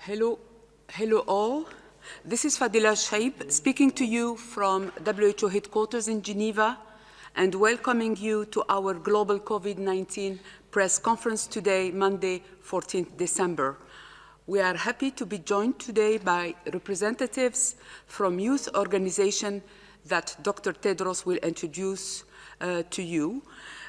Hello all. This is Fadila Shaib speaking to you from WHO headquarters in Geneva and welcoming you to our global COVID-19 press conference today, Monday, 14th December. We are happy to be joined today by representatives from youth organizations that Dr. Tedros will introduce to you.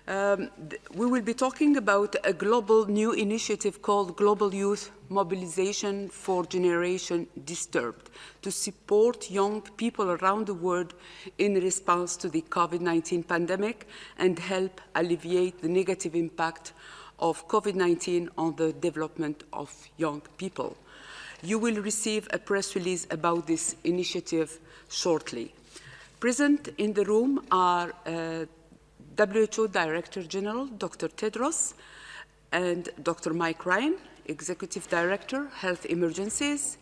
We will be talking about a global new initiative called Global Youth Mobilization for Generation Disturbed to support young people around the world in response to the COVID-19 pandemic and help alleviate the negative impact of COVID-19 on the development of young people. You will receive a press release about this initiative shortly. Present in the room are WHO Director General, Dr. Tedros, and Dr. Mike Ryan, Executive Director, Health Emergencies,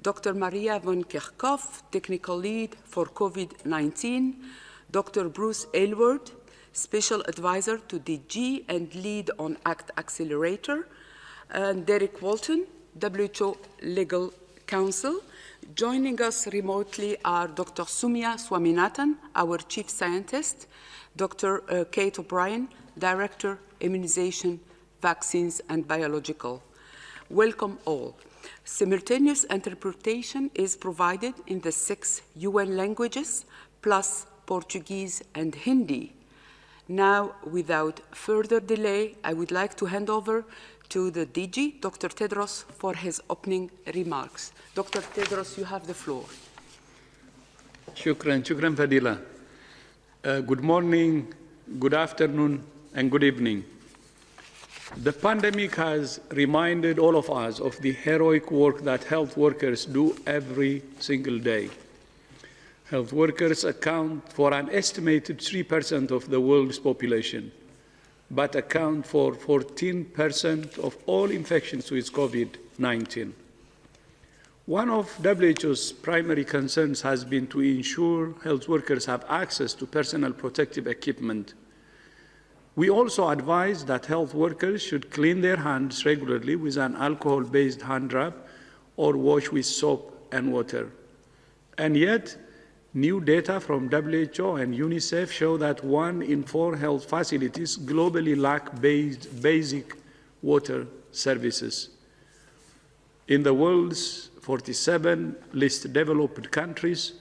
Dr. Maria von Kerkhoff, Technical Lead for COVID-19, Dr. Bruce Aylward, Special Advisor to DG and Lead on ACT Accelerator, and Derek Walton, WHO Legal Counsel. Joining us remotely are Dr. Sumya Swaminathan, our Chief Scientist, Dr. Kate O'Brien, Director, Immunization, Vaccines and Biological. Welcome all. Simultaneous interpretation is provided in the 6 UN languages, plus Portuguese and Hindi. Now, without further delay, I would like to hand over to the DG, Dr. Tedros, for his opening remarks. Dr. Tedros, you have the floor. Shukran Fadila. Good morning, good afternoon, and good evening. The pandemic has reminded all of us of the heroic work that health workers do every single day. Health workers account for an estimated 3% of the world's population, but account for 14% of all infections with COVID-19. One of WHO's primary concerns has been to ensure health workers have access to personal protective equipment. We also advise that health workers should clean their hands regularly with an alcohol-based hand rub or wash with soap and water. And yet, new data from WHO and UNICEF show that 1 in 4 health facilities globally lack basic water services. In the world's 47 least developed countries,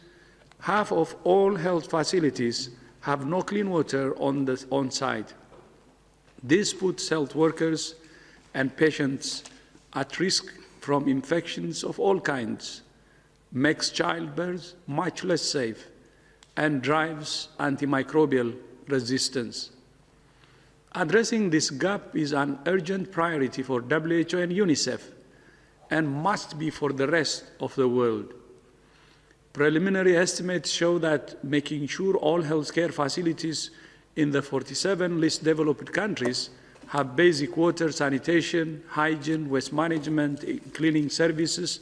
half of all health facilities have no clean water on site. This puts health workers and patients at risk from infections of all kinds, makes childbirth much less safe, and drives antimicrobial resistance. Addressing this gap is an urgent priority for WHO and UNICEF, and must be for the rest of the world. Preliminary estimates show that making sure all healthcare facilities in the 47 least developed countries have basic water, sanitation, hygiene, waste management, cleaning services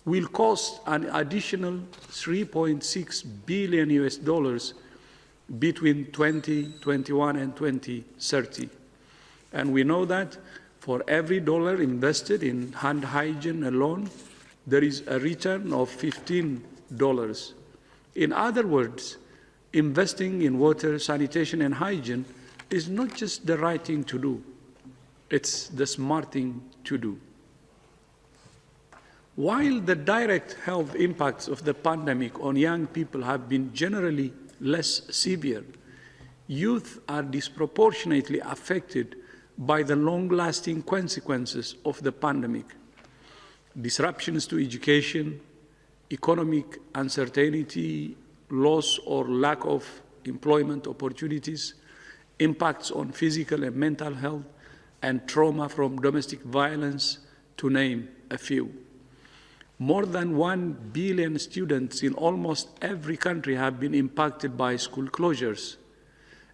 will cost an additional $3.6 billion between 2021 and 2030. And we know that for every dollar invested in hand hygiene alone, there is a return of $15. In other words, investing in water, sanitation, and hygiene is not just the right thing to do, it's the smart thing to do. While the direct health impacts of the pandemic on young people have been generally less severe, youth are disproportionately affected by the long-lasting consequences of the pandemic. Disruptions to education, economic uncertainty, loss or lack of employment opportunities, impacts on physical and mental health, and trauma from domestic violence, to name a few. More than 1 billion students in almost every country have been impacted by school closures,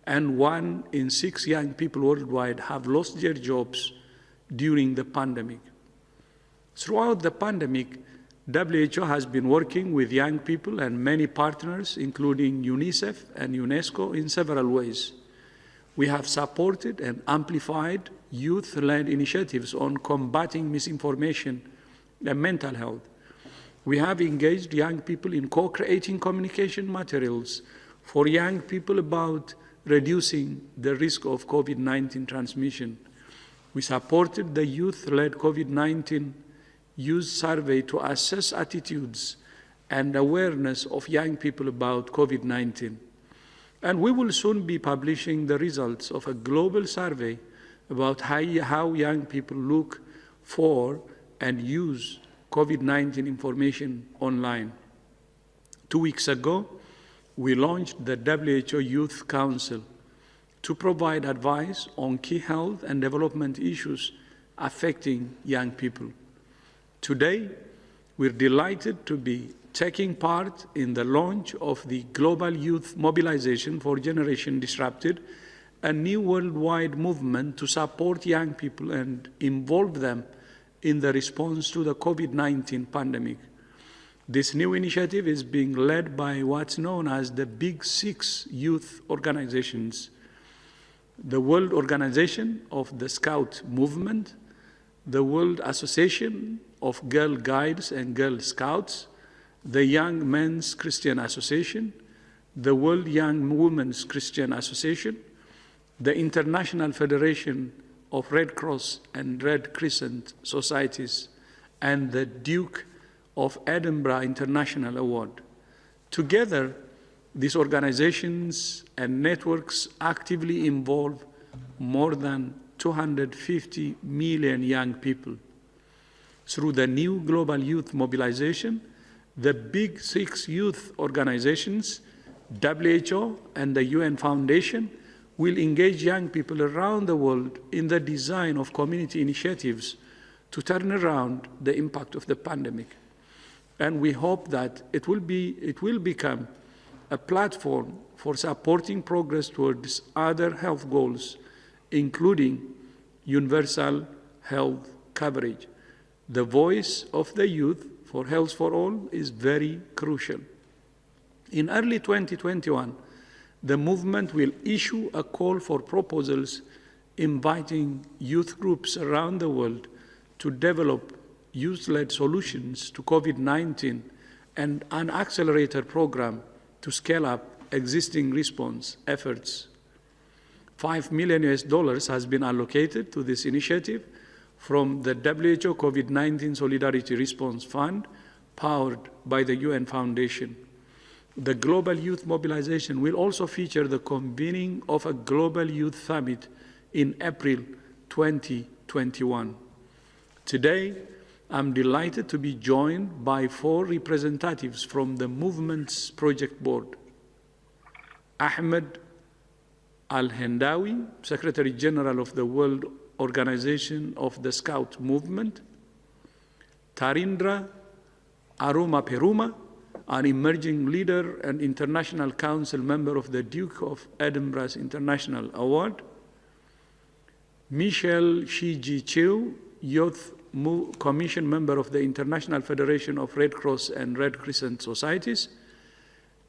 and 1 in 6 young people worldwide have lost their jobs during the pandemic. Throughout the pandemic, WHO has been working with young people and many partners, including UNICEF and UNESCO, in several ways. We have supported and amplified youth-led initiatives on combating misinformation and mental health. We have engaged young people in co-creating communication materials for young people about reducing the risk of COVID-19 transmission. We supported the youth-led COVID-19 youth survey to assess attitudes and awareness of young people about COVID-19. And we will soon be publishing the results of a global survey about how young people look for and use COVID-19 information online. 2 weeks ago, we launched the WHO Youth Council to provide advice on key health and development issues affecting young people. Today, we're delighted to be taking part in the launch of the Global Youth Mobilization for Generation Disrupted, a new worldwide movement to support young people and involve them in the response to the COVID-19 pandemic. This new initiative is being led by what's known as the Big Six youth organizations: the World Organization of the Scout Movement, the World Association of Girl Guides and Girl Scouts, the Young Men's Christian Association, the World Young Women's Christian Association, the International Federation of Red Cross and Red Crescent Societies, and the Duke of Edinburgh International Award. Together, these organizations and networks actively involve more than 250 million young people. Through the new global youth mobilization, the Big Six youth organizations, WHO and the UN Foundation, will engage young people around the world in the design of community initiatives to turn around the impact of the pandemic. And we hope that it will become a platform for supporting progress towards other health goals, including universal health coverage. The voice of the youth for Health for All is very crucial. In early 2021, the movement will issue a call for proposals inviting youth groups around the world to develop youth-led solutions to COVID-19 and an accelerator program to scale up existing response efforts. $5 million has been allocated to this initiative from the WHO COVID-19 Solidarity Response Fund, powered by the UN Foundation. The Global Youth Mobilization will also feature the convening of a Global Youth Summit in April 2021. Today, I'm delighted to be joined by 4 representatives from the movement's project board. Ahmed Al-Hendawi, Secretary General of the World Organization of the Scout Movement; Tarindra Aruma Peruma, an emerging leader and International Council member of the Duke of Edinburgh's International Award; Michelle Shiji Chiu, Youth Commission member of the International Federation of Red Cross and Red Crescent Societies;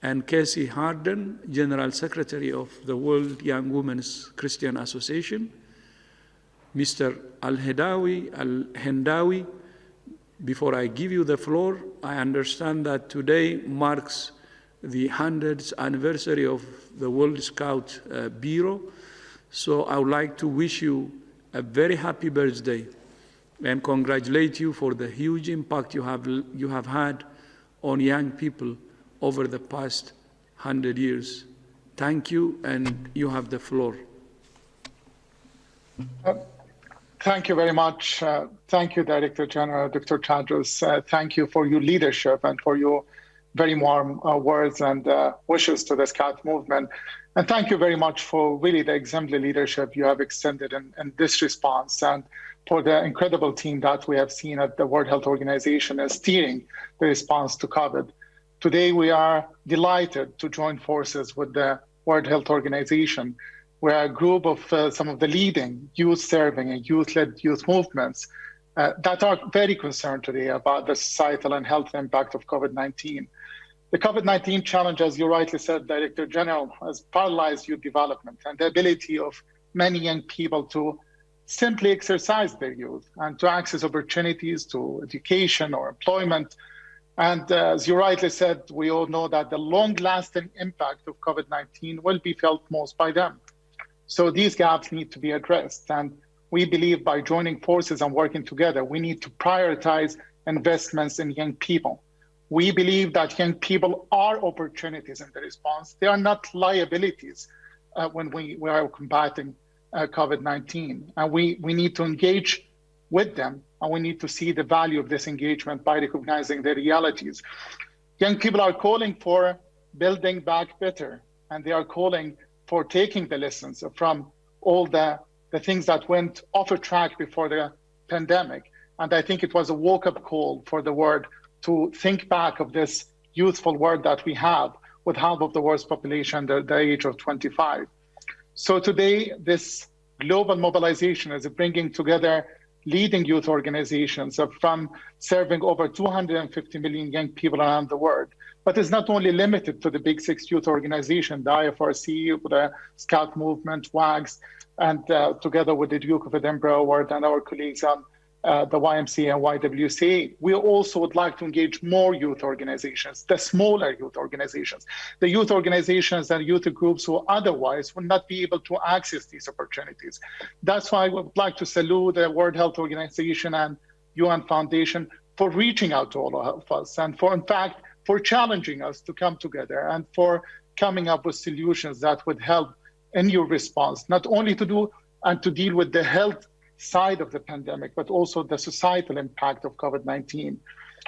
and Casey Harden, General Secretary of the World Young Women's Christian Association. Mr. Al-Hendawi, before I give you the floor, I understand that today marks the 100th anniversary of the World Scout Bureau. So I would like to wish you a very happy birthday and congratulate you for the huge impact you have had on young people over the past 100 years. Thank you, and you have the floor. Thank you very much. Thank you, Director General, Dr. Tadros. Thank you for your leadership and for your very warm words and wishes to the Scout movement. And thank you very much for really the exemplary leadership you have extended in this response, and for the incredible team that we have seen at the World Health Organization as steering the response to COVID. Today, we are delighted to join forces with the World Health Organization. We're a group of some of the leading youth-serving and youth-led youth movements that are very concerned today about the societal and health impact of COVID-19. The COVID-19 challenge, as you rightly said, Director General, has paralyzed youth development and the ability of many young people to simply exercise their youth and to access opportunities to education or employment. And as you rightly said, we all know that the long-lasting impact of COVID-19 will be felt most by them. So these gaps need to be addressed. And we believe by joining forces and working together, we need to prioritize investments in young people. We believe that young people are opportunities in the response. They are not liabilities when we are combating COVID-19. And we need to engage with them, and we need to see the value of this engagement by recognizing the realities. Young people are calling for building back better, and they are calling for taking the lessons from all the things that went off a track before the pandemic. And I think it was a wake-up call for the world to think back of this youthful world that we have with half of the world's population the age of 25. So today, this global mobilization is bringing together leading youth organizations from serving over 250 million young people around the world. But it's not only limited to the big six youth organizations, the IFRC, the Scout Movement, WAGS, and together with the Duke of Edinburgh Award and our colleagues on the YMCA and YWCA. We also would like to engage more youth organizations, the smaller youth organizations, the youth organizations and youth groups who otherwise would not be able to access these opportunities. That's why we would like to salute the World Health Organization and UN Foundation for reaching out to all of us and for, in fact, for challenging us to come together and for coming up with solutions that would help in your response, not only to do and to deal with the health side of the pandemic, but also the societal impact of COVID-19.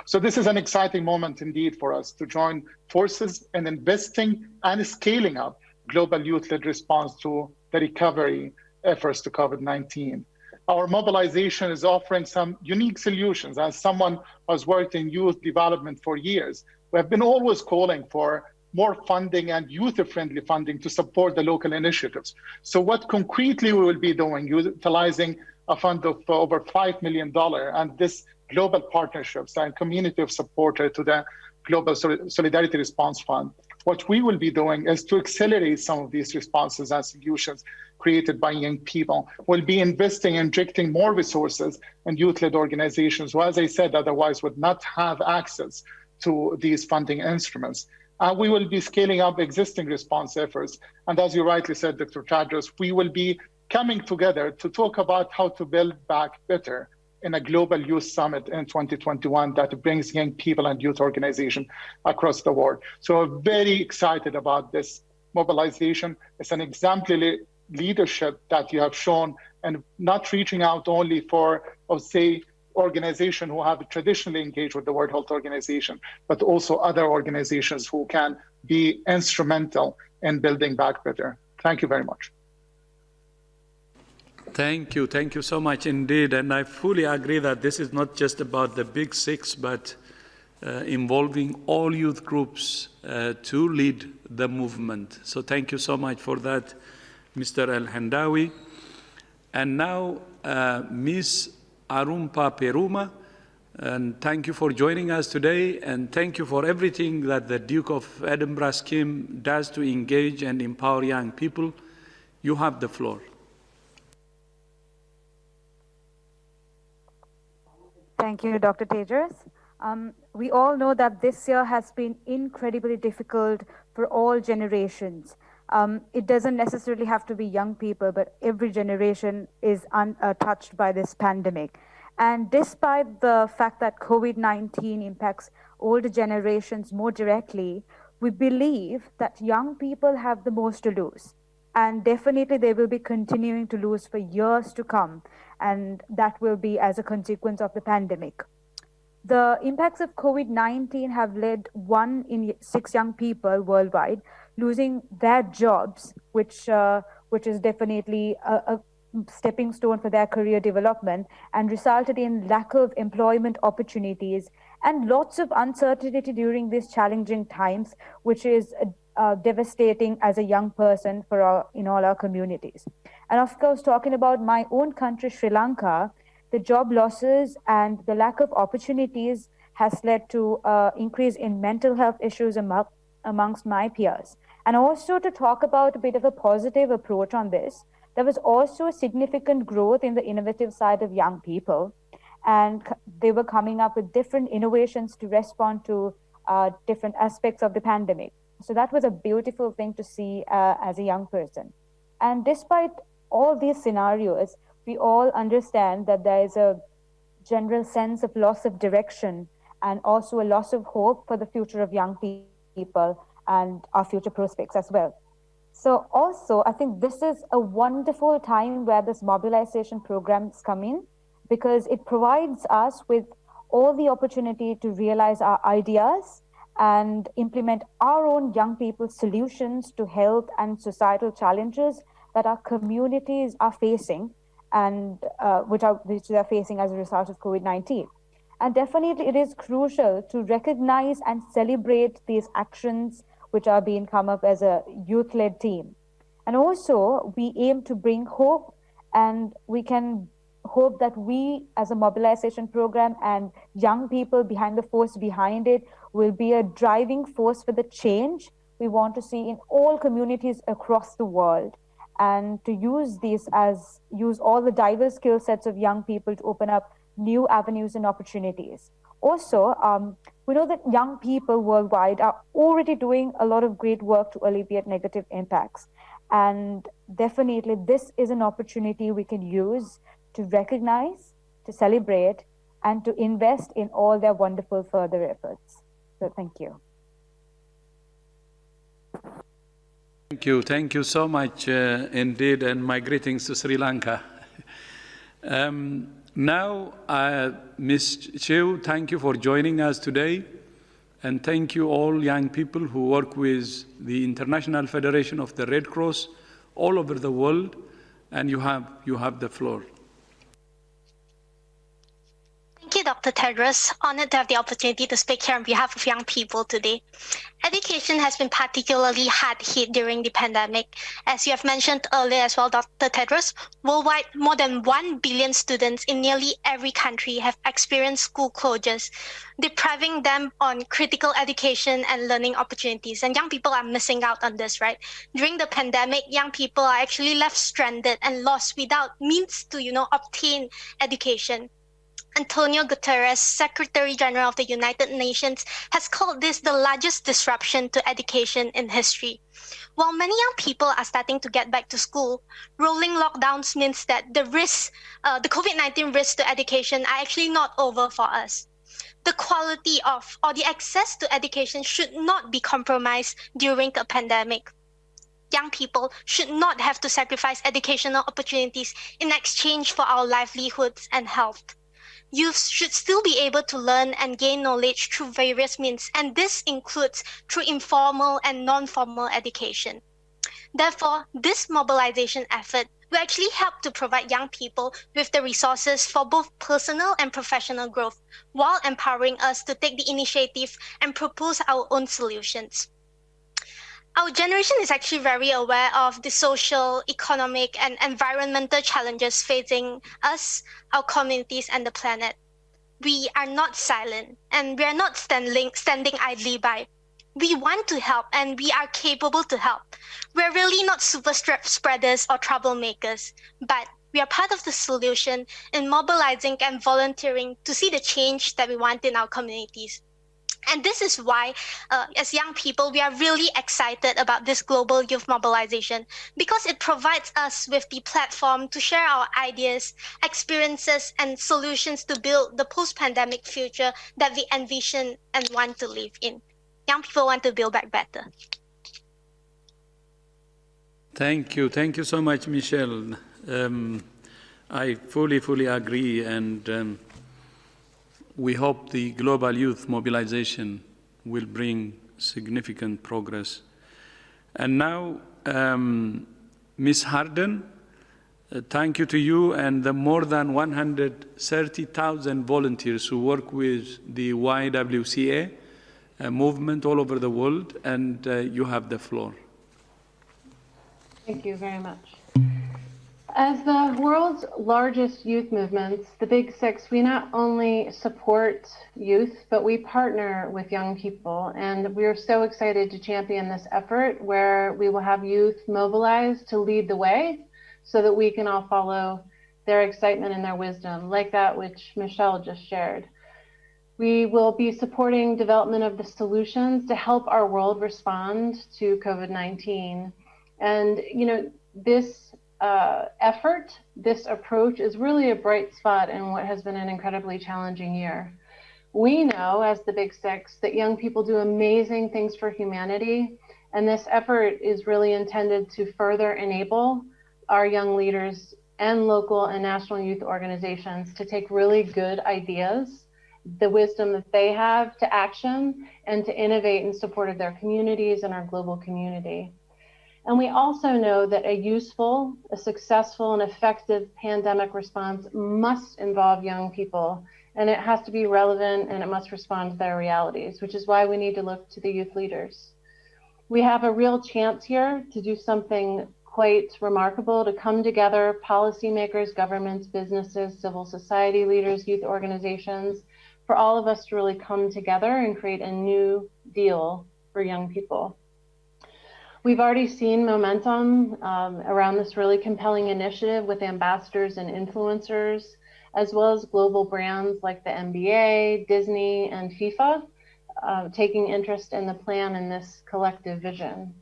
So this is an exciting moment indeed for us to join forces in investing and scaling up global youth-led response to the recovery efforts to COVID-19. Our mobilization is offering some unique solutions. As someone who has worked in youth development for years, we have been always calling for more funding and youth-friendly funding to support the local initiatives. So what concretely we will be doing, utilizing a fund of over $5 million and this global partnerships and community of supporter to the Global Solidarity Response Fund. What we will be doing is to accelerate some of these responses and solutions created by young people. We'll be investing, injecting more resources in youth-led organizations who, as I said, otherwise would not have access to these funding instruments. We will be scaling up existing response efforts. And as you rightly said, Dr. Tadros, we will be coming together to talk about how to build back better in a global youth summit in 2021 that brings young people and youth organizations across the world. So we're very excited about this mobilization. It's an exemplary leadership that you have shown and not reaching out only for, say, organizations who have traditionally engaged with the World Health Organization, but also other organizations who can be instrumental in building back better. Thank you very much. Thank you so much indeed. And I fully agree that this is not just about the big six, but involving all youth groups to lead the movement. So thank you so much for that, Mr. El-Hendawi. And now, Ms. Arumpa Peruma, and thank you for joining us today, and thank you for everything that the Duke of Edinburgh scheme does to engage and empower young people. You have the floor. Thank you, Dr. Tejas. We all know that this year has been incredibly difficult for all generations. It doesn't necessarily have to be young people, but every generation is touched by this pandemic. And despite the fact that COVID-19 impacts older generations more directly, we believe that young people have the most to lose. And definitely they will be continuing to lose for years to come. And that will be as a consequence of the pandemic. The impacts of COVID-19 have led 1 in 6 young people worldwide losing their jobs, which is definitely a stepping stone for their career development, and resulted in lack of employment opportunities and lots of uncertainty during these challenging times, which is devastating as a young person for in all our communities. And of course, talking about my own country, Sri Lanka, the job losses and the lack of opportunities has led to increase in mental health issues amongst my peers. And also to talk about a bit of a positive approach on this, there was also a significant growth in the innovative side of young people. And they were coming up with different innovations to respond to different aspects of the pandemic. So that was a beautiful thing to see as a young person. And despite all these scenarios, we all understand that there is a general sense of loss of direction and also a loss of hope for the future of young people and our future prospects as well. So also, I think this is a wonderful time where this mobilization programs come in, because it provides us with all the opportunity to realize our ideas and implement our own young people's solutions to health and societal challenges that our communities are facing, and which they are facing as a result of COVID-19. And definitely it is crucial to recognize and celebrate these actions which are being come up as a youth-led team. And also we aim to bring hope, and we can hope that we as a mobilization program and young people behind the force behind it will be a driving force for the change we want to see in all communities across the world, and to use all the diverse skill sets of young people to open up new avenues and opportunities. Also, we know that young people worldwide are already doing a lot of great work to alleviate negative impacts. And definitely this is an opportunity we can use to recognize, to celebrate, and to invest in all their wonderful further efforts. So thank you. Thank you so much indeed, and my greetings to Sri Lanka. Now, Ms. Chew, thank you for joining us today, and thank you all young people who work with the International Federation of the Red Cross all over the world, and you have the floor. Thank you, Dr. Tedros. Honored to have the opportunity to speak here on behalf of young people today. Education has been particularly hard hit during the pandemic. As you have mentioned earlier as well, Dr. Tedros, worldwide, more than 1 billion students in nearly every country have experienced school closures, depriving them on critical education and learning opportunities. And young people are missing out on this, right? During the pandemic, young people are actually left stranded and lost without means to, obtain education. Antonio Guterres, Secretary General of the United Nations, has called this the largest disruption to education in history. While many young people are starting to get back to school, rolling lockdowns means that the COVID-19 risks to education are actually not over for us. The quality of or the access to education should not be compromised during a pandemic. Young people should not have to sacrifice educational opportunities in exchange for our livelihoods and health. Youth should still be able to learn and gain knowledge through various means, and this includes through informal and non-formal education. Therefore, this mobilization effort will actually help to provide young people with the resources for both personal and professional growth, while empowering us to take the initiative and propose our own solutions. Our generation is actually very aware of the social, economic, and environmental challenges facing us, our communities, and the planet. We are not silent, and we are not standing idly by. We want to help, and we are capable to help. We're really not super spreaders or troublemakers, but we are part of the solution in mobilizing and volunteering to see the change that we want in our communities. And this is why, as young people, we are really excited about this global youth mobilization, because it provides us with the platform to share our ideas, experiences, and solutions to build the post-pandemic future that we envision and want to live in. Young people want to build back better. Thank you. Thank you so much, Michelle. I fully agree, and we hope the global youth mobilization will bring significant progress. And now, Ms. Harden, thank you to you and the more than 130,000 volunteers who work with the YWCA movement all over the world, and you have the floor. Thank you very much. As the world's largest youth movements, the Big Six, we not only support youth, but we partner with young people. And we are so excited to champion this effort where we will have youth mobilized to lead the way so that we can all follow their excitement and their wisdom, like that which Michelle just shared. We will be supporting development of the solutions to help our world respond to COVID-19. And, you know, this effort, this approach is really a bright spot in what has been an incredibly challenging year. We know, as the Big Six, that young people do amazing things for humanity, and this effort is really intended to further enable our young leaders and local and national youth organizations to take really good ideas, the wisdom that they have, to action and to innovate in support of their communities and our global community. And we also know that a useful, a successful, and effective pandemic response must involve young people, and it has to be relevant and it must respond to their realities, which is why we need to look to the youth leaders. We have a real chance here to do something quite remarkable, to come together, policymakers, governments, businesses, civil society leaders, youth organizations, for all of us to really come together and create a new deal for young people. We've already seen momentum around this really compelling initiative with ambassadors and influencers, as well as global brands like the NBA, Disney, and FIFA, taking interest in the plan and this collective vision.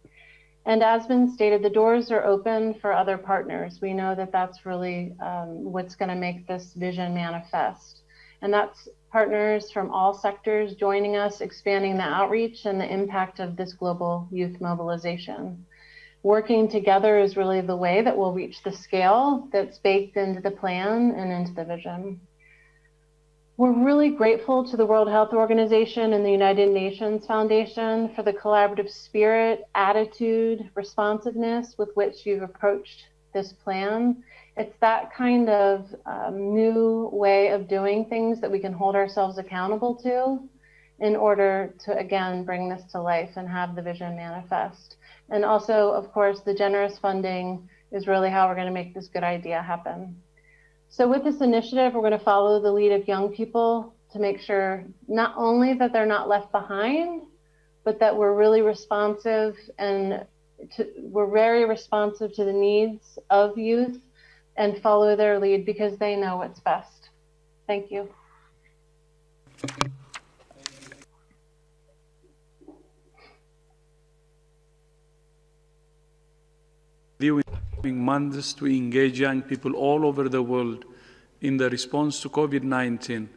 And as been stated, the doors are open for other partners. We know that that's really what's going to make this vision manifest. And that's partners from all sectors joining us, expanding the outreach and the impact of this global youth mobilization. Working together is really the way that we'll reach the scale that's baked into the plan and into the vision. We're really grateful to the World Health Organization and the United Nations Foundation for the collaborative spirit, attitude, responsiveness with which you've approached this plan. It's that kind of new way of doing things that we can hold ourselves accountable to in order to, again, bring this to life and have the vision manifest. And also, of course, the generous funding is really how we're going to make this good idea happen. So with this initiative, we're going to follow the lead of young people to make sure not only that they're not left behind, but that we're really responsive and we're very responsive to the needs of youth and follow their lead because they know what's best. Thank you. Months to engage young people all over the world in the response to COVID-19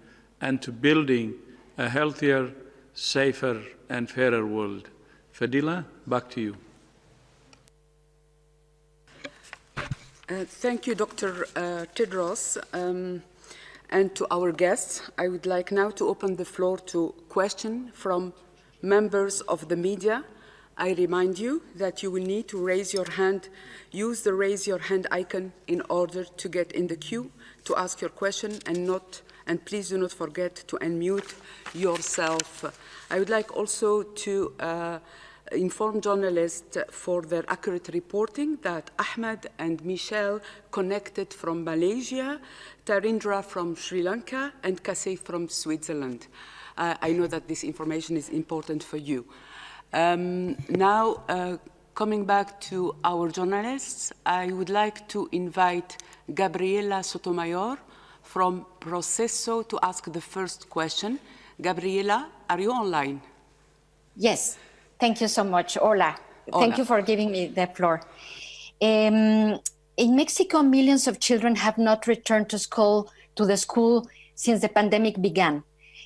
and to building a healthier, safer, and fairer world. Fadila, back to you. Thank you, Dr. Tedros. And to our guests, I would like now to open the floor to questions from members of the media. I remind you that you will need to raise your hand. Use the raise your hand icon in order to get in the queue to ask your question, and please do not forget to unmute yourself. I would like also to inform journalists for their accurate reporting that Ahmed and Michelle connected from Malaysia, Tarindra from Sri Lanka, and Kasey from Switzerland. I know that this information is important for you. Now, coming back to our journalists, I would like to invite Gabriela Sotomayor from Proceso to ask the first question. Gabriela, are you online? Yes, thank you so much. Hola. Thank you for giving me the floor. In Mexico, millions of children have not returned to the school since the pandemic began.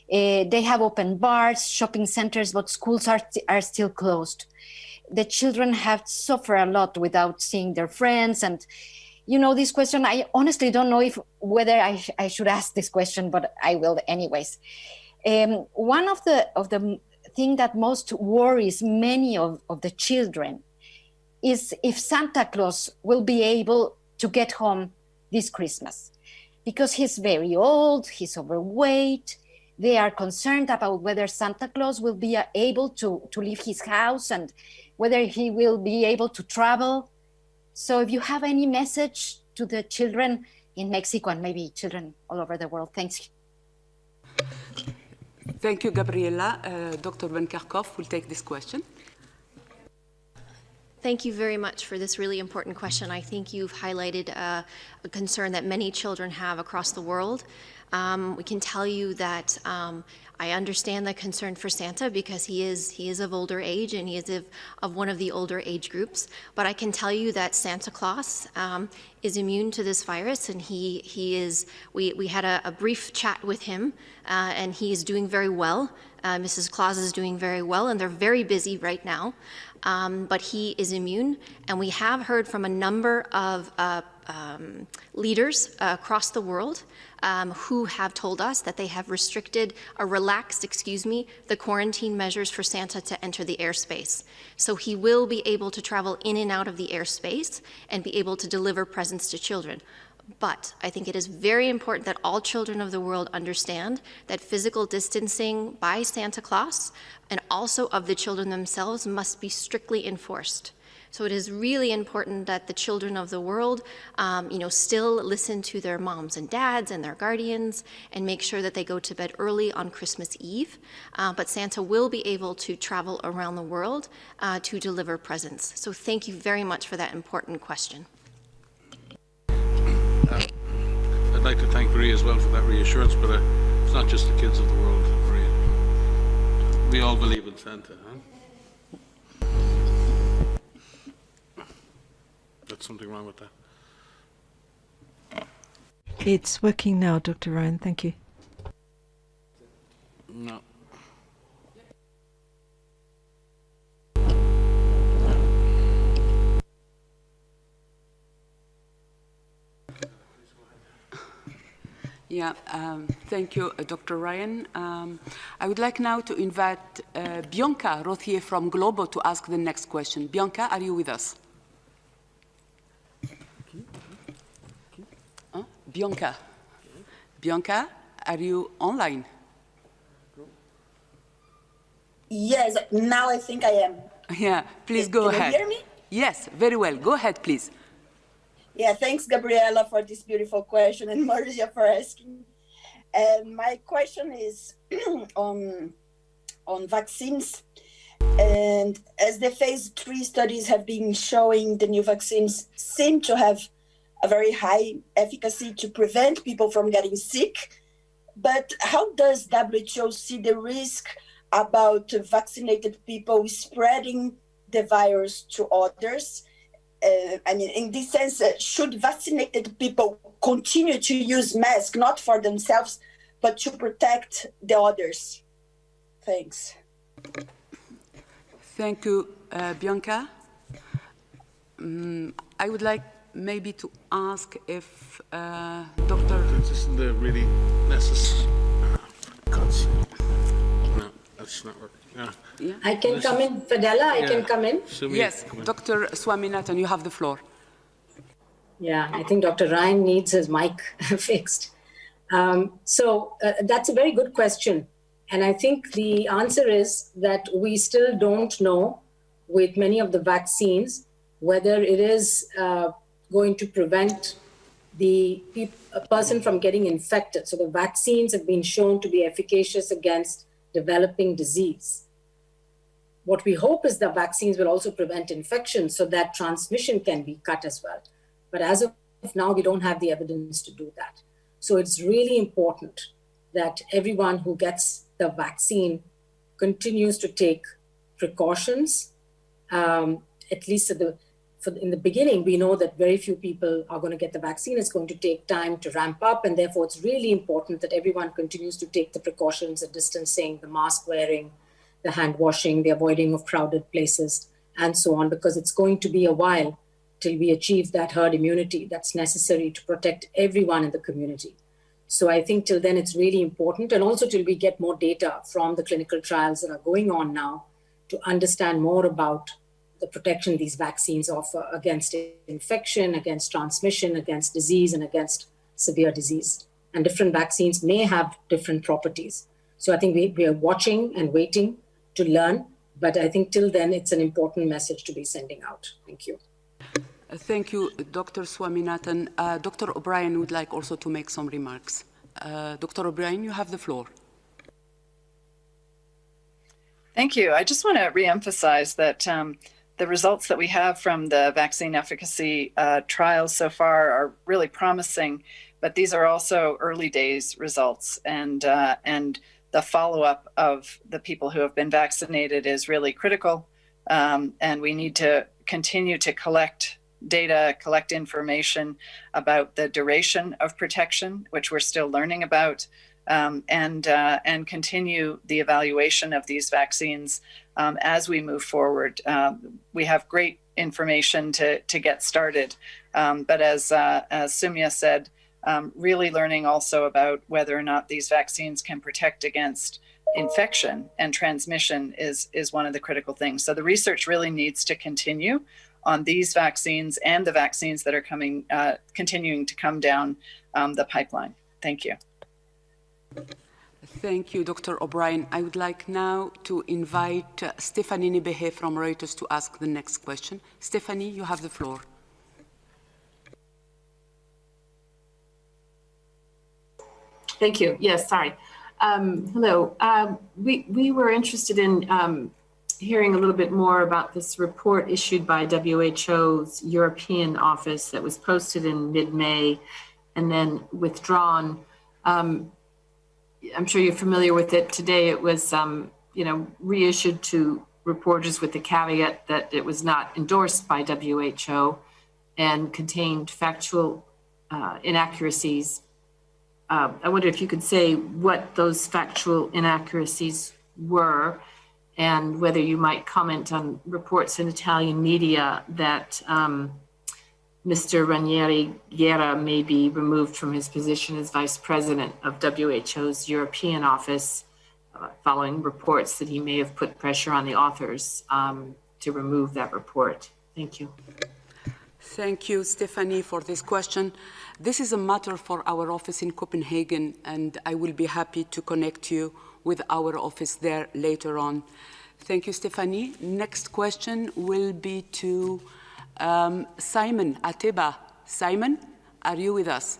They have opened bars, shopping centers, but schools are still closed. The children have suffered a lot without seeing their friends. And, you know, this question, I honestly don't know whether I should ask this question, but I will anyways. One of the thing that most worries many of the children is if Santa Claus will be able to get home this Christmas, because he's very old, he's overweight. They are concerned about whether Santa Claus will be able to leave his house and whether he will be able to travel. So if you have any message to the children in Mexico and maybe children all over the world, thanks. Thank you, Gabriela. Dr. Ben Kerkhoff will take this question. Thank you very much for this really important question. I think you've highlighted a concern that many children have across the world. We can tell you that I understand the concern for Santa because he is of older age and he is of one of the older age groups. But I can tell you that Santa Claus is immune to this virus, and we had a brief chat with him, and he is doing very well. Mrs. Claus is doing very well, and they're very busy right now. But he is immune, and we have heard from a number of leaders across the world who have told us that they have restricted or relaxed, the quarantine measures for Santa to enter the airspace. So he will be able to travel in and out of the airspace and be able to deliver presents to children. But I think it is very important that all children of the world understand that physical distancing by Santa Claus and also of the children themselves must be strictly enforced. So it is really important that the children of the world, still listen to their moms and dads and their guardians and make sure that they go to bed early on Christmas Eve. But Santa will be able to travel around the world to deliver presents. So thank you very much for that important question. I'd like to thank Maria as well for that reassurance, but it's not just the kids of the world, Maria. We all believe in Santa, huh? That's something wrong with that. It's working now, Dr. Ryan. Thank you. No. Yeah, thank you, Dr. Ryan. I would like now to invite Bianca Rothier from Globo to ask the next question. Bianca, are you with us? Bianca, are you online? Yes, now I think I am. Yeah, please go ahead. Can you hear me? Yes, very well. Go ahead, please. Yeah, thanks, Gabriela, for this beautiful question, and Maria for asking. And my question is on vaccines. And as the phase 3 studies have been showing, the new vaccines seem to have a very high efficacy to prevent people from getting sick. But how does WHO see the risk about vaccinated people spreading the virus to others? In this sense, should vaccinated people continue to use masks, not for themselves, but to protect the others? Thanks. Thank you, Bianca. I would like maybe to ask if Dr. This isn't the really necessary. No, that's not working. Yeah. I can come in, Fadela, I can come in. Yes, Dr. Swaminathan, you have the floor. Yeah, I think Dr. Ryan needs his mic fixed. That's a very good question. And I think the answer is that we still don't know with many of the vaccines whether it is going to prevent a person from getting infected. So the vaccines have been shown to be efficacious against developing disease. What we hope is the vaccines will also prevent infection so that transmission can be cut as well. But as of now, we don't have the evidence to do that. So it's really important that everyone who gets the vaccine continues to take precautions. At least in the beginning, we know that very few people are going to get the vaccine. It's going to take time to ramp up. And therefore, it's really important that everyone continues to take the precautions, the distancing, the mask wearing, the hand washing, the avoiding of crowded places, and so on, because it's going to be a while till we achieve that herd immunity that's necessary to protect everyone in the community. So I think till then it's really important, and also till we get more data from the clinical trials that are going on now to understand more about the protection these vaccines offer against infection, against transmission, against disease, and against severe disease. And different vaccines may have different properties. So I think we are watching and waiting to learn, but I think till then it's an important message to be sending out. Thank you. Thank you, Dr. Swaminathan. Dr. O'Brien would like also to make some remarks. Dr. O'Brien, you have the floor. Thank you. I just want to reemphasize that The results that we have from the vaccine efficacy trials so far are really promising, but these are also early days results, and the follow-up of the people who have been vaccinated is really critical, and we need to continue to collect data, collect information about the duration of protection, which we're still learning about, and continue the evaluation of these vaccines as we move forward. We have great information to get started, but as Sumya said, really learning also about whether or not these vaccines can protect against infection and transmission is one of the critical things. So the research really needs to continue on these vaccines and the vaccines that are coming, continuing to come down the pipeline. Thank you. Thank you, Dr. O'Brien. I would like now to invite Stephanie Nibehe from Reuters to ask the next question. Stephanie, you have the floor. Thank you. Yes, sorry. Hello. We were interested in hearing a little bit more about this report issued by WHO's European office that was posted in mid-May and then withdrawn. I'm sure you're familiar with it. Today it was, reissued to reporters with the caveat that it was not endorsed by WHO and contained factual inaccuracies. I wonder if you could say what those factual inaccuracies were and whether you might comment on reports in Italian media that Mr. Ranieri Guerra may be removed from his position as vice president of WHO's European office following reports that he may have put pressure on the authors to remove that report. Thank you. Thank you, Stephanie, for this question. This is a matter for our office in Copenhagen, and I will be happy to connect you with our office there later on. Thank you, Stephanie. Next question will be to Simon Ateba. Simon, are you with us?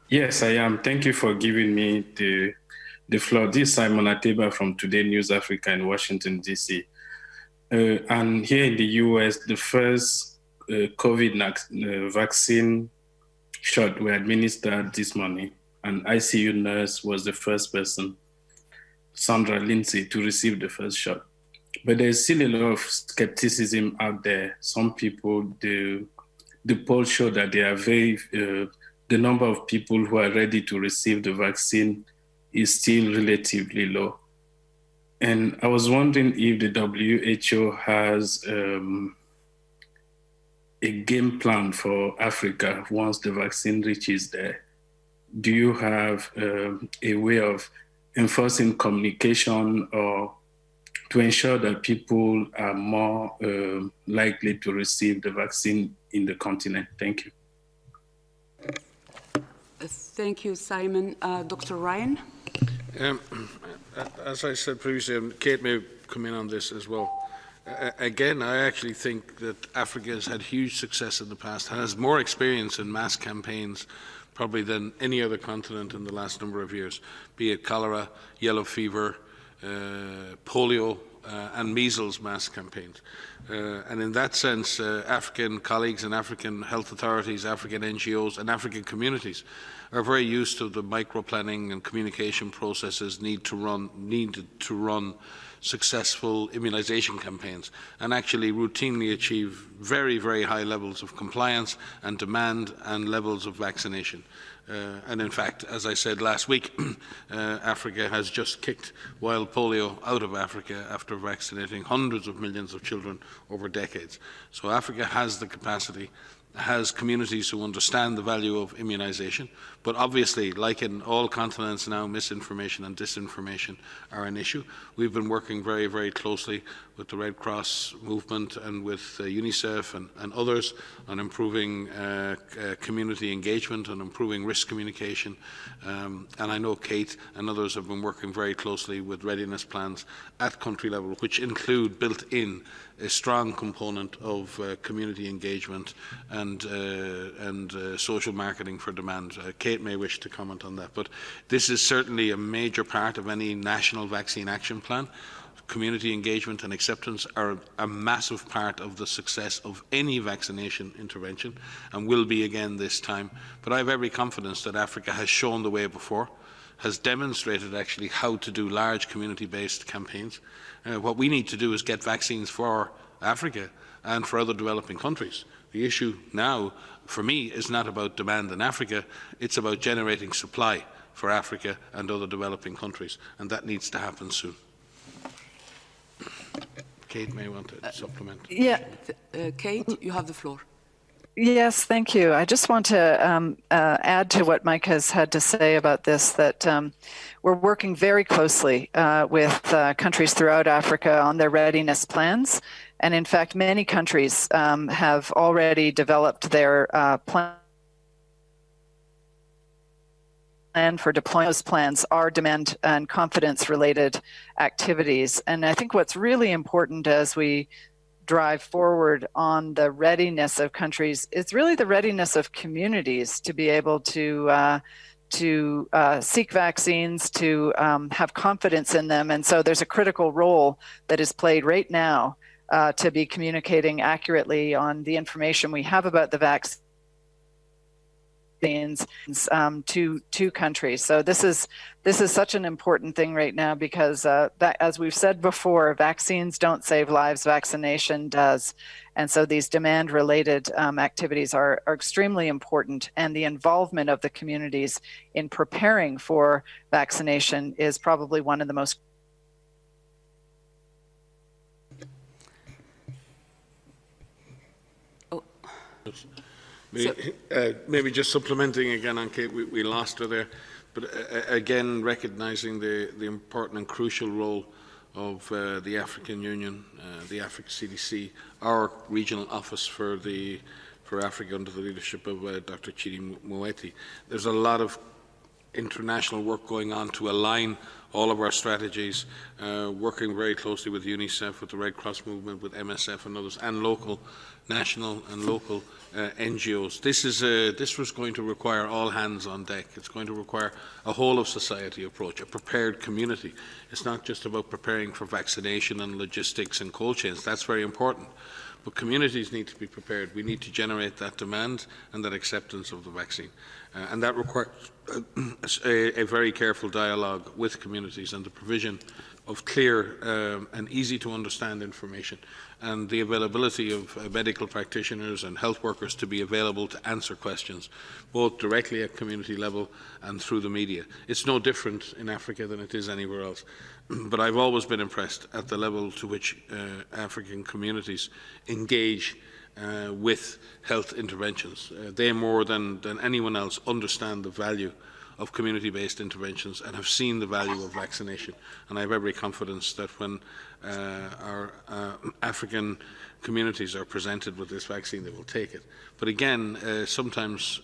Yes, I am. Thank you for giving me the floor. This is Simon Ateba from Today News Africa in Washington, D.C. And here in the U.S., the first COVID vaccine shot were administered this morning. An ICU nurse was the first person, Sandra Lindsay, to receive the first shot. But there's still a lot of skepticism out there. Some people, the polls show that they are the number of people who are ready to receive the vaccine is still relatively low. And I was wondering if the WHO has a game plan for Africa once the vaccine reaches there. Do you have a way of enforcing communication or to ensure that people are more likely to receive the vaccine in the continent? Thank you. Thank you, Simon. Dr. Ryan? As I said previously, and Kate may come in on this as well, again, I actually think that Africa has had huge success in the past, has more experience in mass campaigns probably than any other continent in the last number of years, be it cholera, yellow fever, polio, and measles mass campaigns. And in that sense, African colleagues and African health authorities, African NGOs and African communities are very used to the micro-planning and communication processes needed to run successful immunization campaigns and actually routinely achieve very, very high levels of compliance and demand and levels of vaccination. And in fact, as I said last week, Africa has just kicked wild polio out of Africa after vaccinating hundreds of millions of children over decades. So Africa has the capacity, has communities who understand the value of immunization, but obviously, like in all continents now, misinformation and disinformation are an issue. We've been working very, very closely with the Red Cross movement and with UNICEF and others on improving community engagement and improving risk communication. And I know Kate and others have been working very closely with readiness plans at country level, which include built-in a strong component of community engagement and social marketing for demand. Kate may wish to comment on that, but this is certainly a major part of any national vaccine action plan. community engagement and acceptance are a massive part of the success of any vaccination intervention, and will be again this time. But I have every confidence that Africa has shown the way before, has demonstrated actually how to do large community-based campaigns. What we need to do is get vaccines for Africa and for other developing countries. The issue now, for me, is not about demand in Africa, it's about generating supply for Africa and other developing countries, and that needs to happen soon. Kate may want to supplement. Yeah. Kate, you have the floor. Yes, thank you. I just want to add to what Mike has had to say about this, that we're working very closely with countries throughout Africa on their readiness plans. And in fact, many countries have already developed their plan for deploying. Those plans are demand and confidence related activities. And I think what's really important as we drive forward on the readiness of countries is really the readiness of communities to be able to seek vaccines, to have confidence in them. And so there's a critical role that is played right now to be communicating accurately on the information we have about the vaccines to countries. So this is such an important thing right now, because that, as we've said before, vaccines don't save lives, vaccination does. And so these demand-related activities are extremely important, and the involvement of the communities in preparing for vaccination is probably one of the most Maybe just supplementing again on Kate, we lost her there, but again recognizing the important and crucial role of the African Union, the Africa CDC, our regional office for Africa under the leadership of Dr. Chidi Moeti. There's a lot of international work going on to align all of our strategies, working very closely with UNICEF, with the Red Cross movement, with MSF and others, and local, national and local NGOs. This was going to require all hands on deck. It's going to require a whole of society approach, a prepared community. It's not just about preparing for vaccination and logistics and cold chains. That's very important. But communities need to be prepared. We need to generate that demand and that acceptance of the vaccine. And that requires a very careful dialogue with communities and the provision of clear and easy to understand information, and the availability of medical practitioners and health workers to be available to answer questions, both directly at community level and through the media. It's no different in Africa than it is anywhere else. But I've always been impressed at the level to which African communities engage with health interventions. They, more than anyone else, understand the value of community-based interventions and have seen the value of vaccination. And I have every confidence that when our African communities are presented with this vaccine, they will take it. But again, sometimes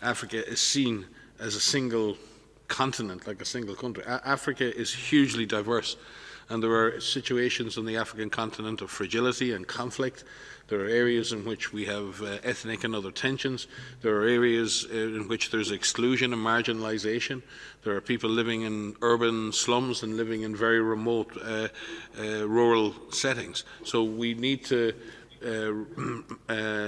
Africa is seen as a single continent, like a single country. Africa is hugely diverse, and there are situations on the African continent of fragility and conflict. There are areas in which we have ethnic and other tensions. There are areas in which there's exclusion and marginalization. There are people living in urban slums and living in very remote rural settings. So we need to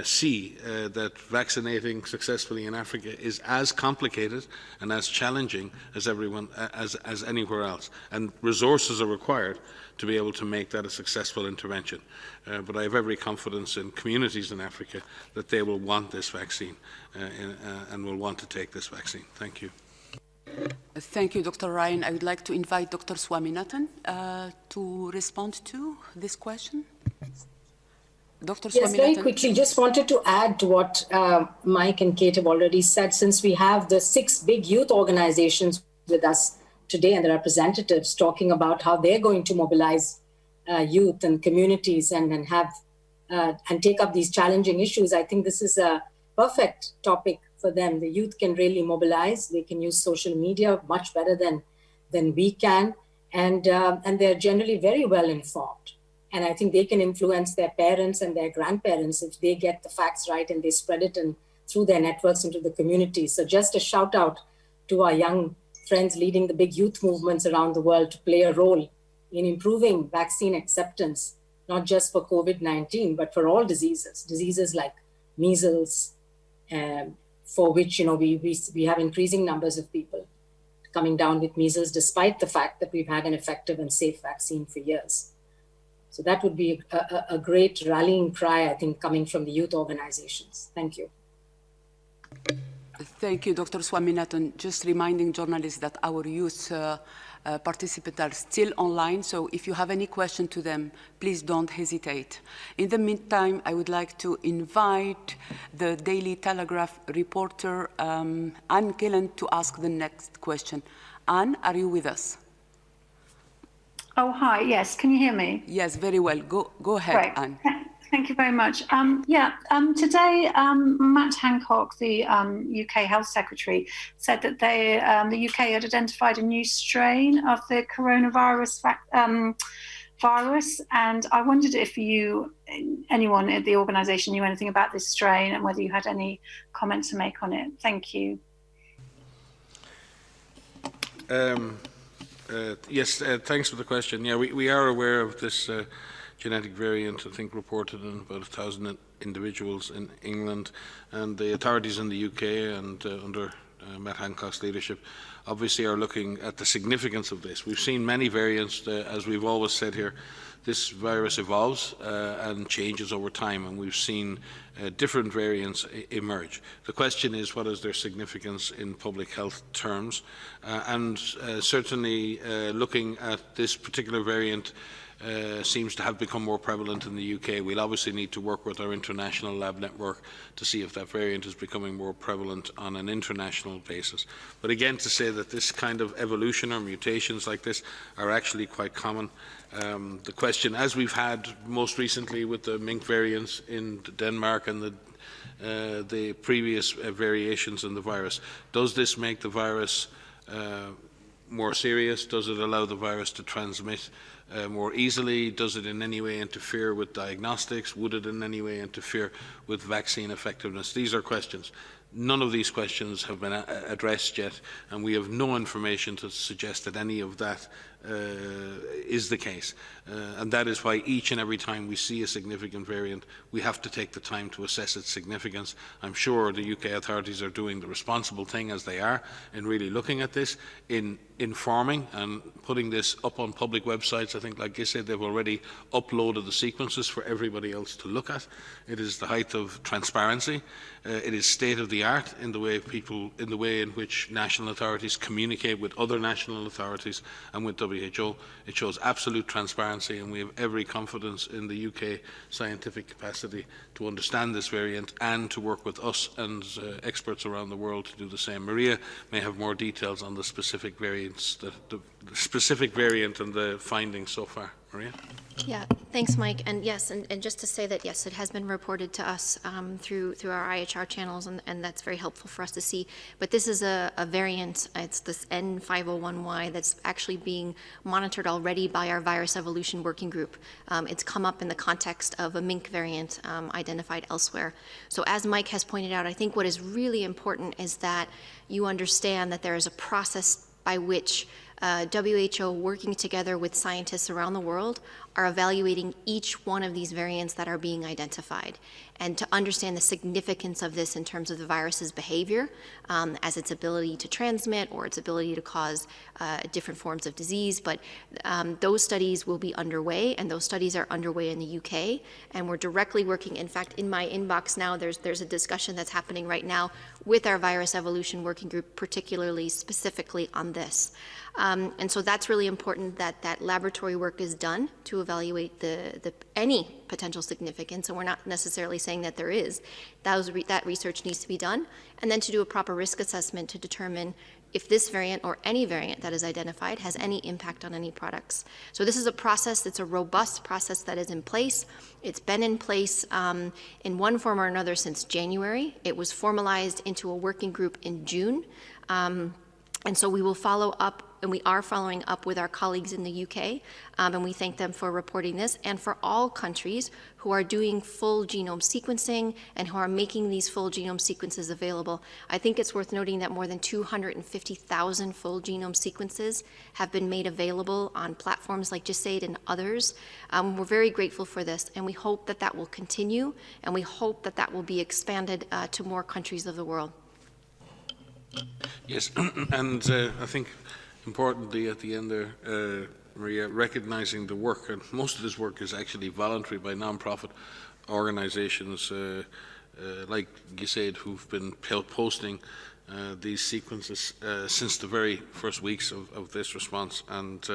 see that vaccinating successfully in Africa is as complicated and as challenging as anywhere else, and resources are required to be able to make that a successful intervention. But I have every confidence in communities in Africa that they will want this vaccine and will want to take this vaccine. Thank you. Thank you, Dr. Ryan. I would like to invite Dr. Swaminathan to respond to this question. Dr. Yes, Swaminathan. very quickly, just wanted to add to what Mike and Kate have already said. Since we have the 6 big youth organizations with us today and the representatives talking about how they're going to mobilize youth and communities and take up these challenging issues, I think this is a perfect topic for them. The youth can really mobilize. They can use social media much better than we can, and they're generally very well informed. And I think they can influence their parents and their grandparents if they get the facts right and they spread it through their networks into the community. So just a shout out to our young friends leading the big youth movements around the world to play a role in improving vaccine acceptance, not just for COVID-19, but for all diseases like measles, for which we have increasing numbers of people coming down with measles, despite the fact that we've had an effective and safe vaccine for years. So that would be a great rallying cry, I think, coming from the youth organizations. Thank you. Thank you, Dr. Swaminathan. Just reminding journalists that our youth participants are still online, so if you have any question to them, please don't hesitate. In the meantime, I would like to invite the Daily Telegraph reporter, Anne Killen, to ask the next question. Anne, are you with us? Oh, hi, yes, can you hear me? Yes, very well. Go ahead, Great. Anne. Thank you very much. Today, Matt Hancock, the UK Health Secretary, said that the UK had identified a new strain of the coronavirus virus, and I wondered if anyone at the organisation knew anything about this strain and whether you had any comment to make on it. Thank you. Yes, thanks for the question. Yeah, we are aware of this genetic variant, I think reported in about 1,000 individuals in England, and the authorities in the UK and under Matt Hancock's leadership obviously are looking at the significance of this. We've seen many variants, as we've always said here. This virus evolves and changes over time, and we've seen different variants emerge. The question is, what is their significance in public health terms? Certainly looking at this particular variant seems to have become more prevalent in the UK. We'll obviously need to work with our international lab network to see if that variant is becoming more prevalent on an international basis. But again, to say that this kind of evolution or mutations like this are actually quite common. The question, as we've had most recently with the mink variants in Denmark and the previous variations in the virus, does this make the virus more serious? Does it allow the virus to transmit more easily? Does it in any way interfere with diagnostics? Would it in any way interfere with vaccine effectiveness? These are questions. None of these questions have been addressed yet, and we have no information to suggest that any of that is the case. And that is why each and every time we see a significant variant, we have to take the time to assess its significance. I'm sure the UK authorities are doing the responsible thing, as they are, in really looking at this, in informing and putting this up on public websites. I think, like I said, they've already uploaded the sequences for everybody else to look at. It is the height of transparency. It is state of the art in the way in which national authorities communicate with other national authorities and with WHO. It shows absolute transparency, and we have every confidence in the UK scientific capacity to understand this variant and to work with us and experts around the world to do the same. Maria may have more details on the specific variants, the specific variant and the findings so far. Maria? Yeah, thanks, Mike. And yes, and just to say that, yes, it has been reported to us through our IHR channels, and that's very helpful for us to see. But this is a variant, it's this N501Y that's actually being monitored already by our virus evolution working group. It's come up in the context of a mink variant identified elsewhere. So as Mike has pointed out, I think what is really important is that you understand that there is a process by which WHO, working together with scientists around the world, are evaluating each one of these variants that are being identified, and to understand the significance of this in terms of the virus's behavior, as its ability to transmit or its ability to cause different forms of disease. But those studies will be underway, and those studies are underway in the UK, and we're directly working. In fact, in my inbox now, there's a discussion that's happening right now with our virus evolution working group, particularly specifically on this. And so that's really important that that laboratory work is done to evaluate any potential significance, and we're not necessarily saying that there is. That research needs to be done, and then to do a proper risk assessment to determine if this variant or any variant that is identified has any impact on any products. So this is a process, it's a robust process that is in place. It's been in place in one form or another since January. It was formalized into a working group in June. And so we will follow up are following up with our colleagues in the UK, and we thank them for reporting this, and for all countries who are doing full genome sequencing and who are making these full genome sequences available. I think it's worth noting that more than 250,000 full genome sequences have been made available on platforms like GISAID and others. We're very grateful for this, and we hope that that will continue, and we hope that that will be expanded to more countries of the world. Yes, and I think importantly at the end there, Maria, recognizing the work, and most of this work is actually voluntary by non-profit organizations like GISAID, who've been posting these sequences since the very first weeks of this response. And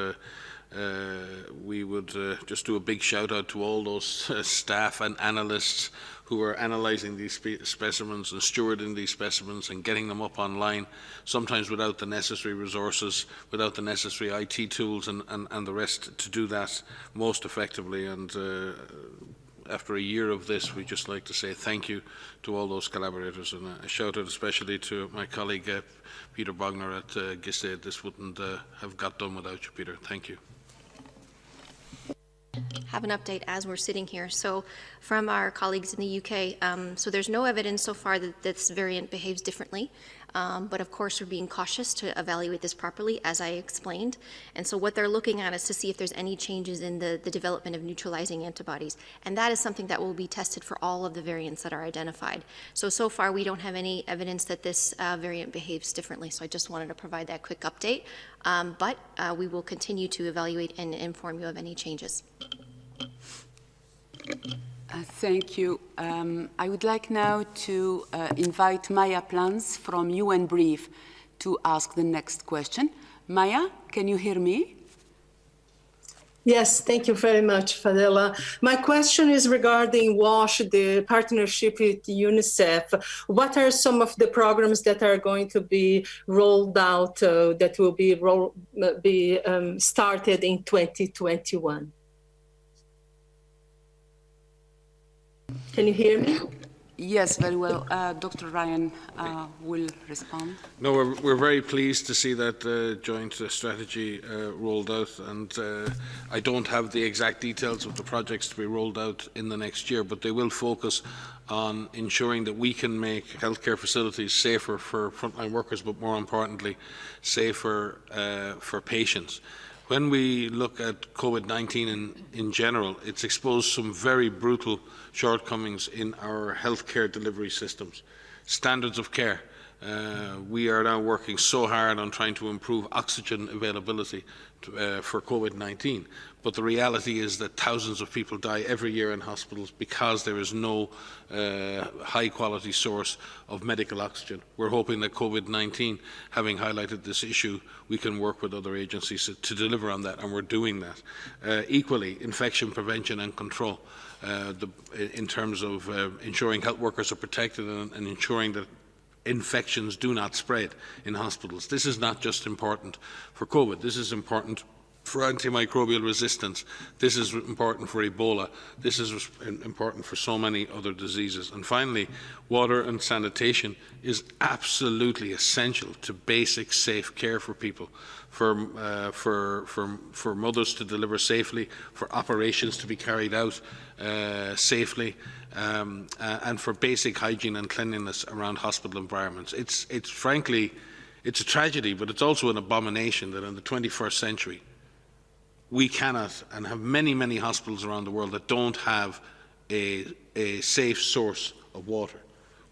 we would just do a big shout out to all those staff and analysts who are analysing these specimens and stewarding these specimens and getting them up online, sometimes without the necessary resources, without the necessary IT tools and the rest to do that most effectively. And after a year of this, we'd just like to say thank you to all those collaborators, and a shout out especially to my colleague Peter Bogner at GISAID. This wouldn't have got done without you, Peter. Thank you. Have an update as we're sitting here. So from our colleagues in the UK, so there's no evidence so far that this variant behaves differently, but of course we're being cautious to evaluate this properly, as I explained. And so what they're looking at is to see if there's any changes in the development of neutralizing antibodies. And that is something that will be tested for all of the variants that are identified. So far we don't have any evidence that this variant behaves differently. So I just wanted to provide that quick update. But we will continue to evaluate and inform you of any changes. Thank you. I would like now to invite Maya Plans from UN Brief to ask the next question. Maya, can you hear me? Yes, thank you very much, Fadela. My question is regarding WASH, the partnership with UNICEF. What are some of the programs that are going to be rolled out, that will be started in 2021? Can you hear me? Yes, very well. Dr. Ryan will respond. No, we're very pleased to see that joint strategy rolled out, and I don't have the exact details of the projects to be rolled out in the next year, but they will focus on ensuring that we can make healthcare facilities safer for frontline workers, but more importantly, safer for patients. When we look at COVID-19 in general, it's exposed some very brutal shortcomings in our healthcare delivery systems. Standards of care. We are now working so hard on trying to improve oxygen availability for COVID-19. But the reality is that thousands of people die every year in hospitals because there is no high-quality source of medical oxygen. We're hoping that COVID-19, having highlighted this issue, we can work with other agencies to deliver on that, and we're doing that. Equally, infection prevention and control, in terms of ensuring health workers are protected and ensuring that infections do not spread in hospitals. This is not just important for COVID. This is important for antimicrobial resistance. This is important for Ebola. This is important for so many other diseases. And finally, water and sanitation is absolutely essential to basic safe care for people, for mothers to deliver safely, for operations to be carried out safely, and for basic hygiene and cleanliness around hospital environments. It's frankly, it's a tragedy, but it's also an abomination that in the 21st century, we cannot, and have many, many hospitals around the world that don't have a safe source of water.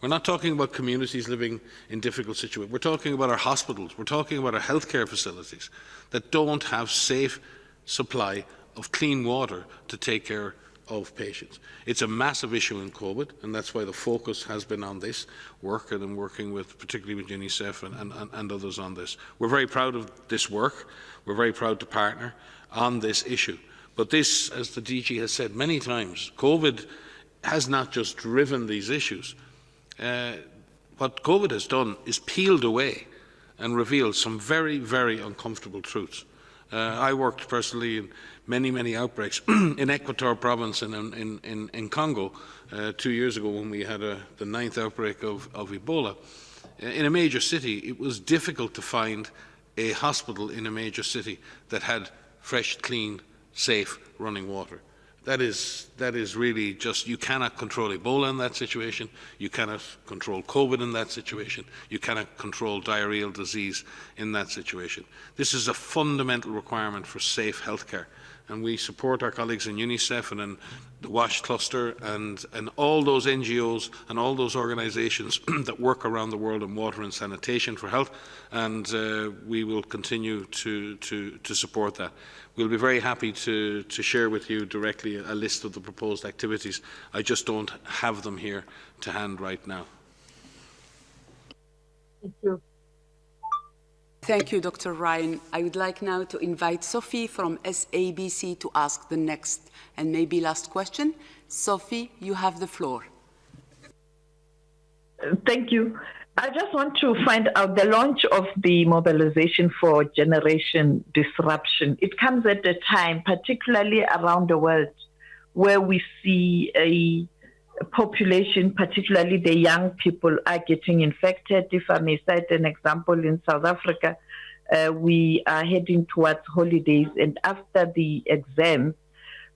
We're not talking about communities living in difficult situations. We're talking about our hospitals. We're talking about our healthcare facilities that don't have safe supply of clean water to take care of patients. It's a massive issue in COVID, and that's why the focus has been on this work, and I'm working with, particularly with UNICEF and others on this. We're very proud of this work. We're very proud to partner on this issue. But this, as the DG has said many times, COVID has not just driven these issues. What COVID has done is peeled away and revealed some very, very uncomfortable truths. I worked personally in many, many outbreaks in Equator province and in Congo 2 years ago when we had the 9th outbreak of Ebola. In a major city, it was difficult to find a hospital in a major city that had fresh, clean, safe running water. That is really just, you cannot control Ebola in that situation, you cannot control COVID in that situation, you cannot control diarrheal disease in that situation. This is a fundamental requirement for safe healthcare, and we support our colleagues in UNICEF and in the WASH cluster and all those NGOs and all those organisations that work around the world in water and sanitation for health, and we will continue to support that. We'll be very happy to share with you directly a list of the proposed activities. I just don't have them here to hand right now. Thank you. Thank you, Dr. Ryan. I would like now to invite Sophie from SABC to ask the next and maybe last question. Sophie, you have the floor. Thank you. I just want to find out the launch of the mobilization for generation disruption. It comes at a time, particularly around the world, where we see a population, particularly the young people, are getting infected. If I may cite an example, in South Africa, we are heading towards holidays, and after the exams,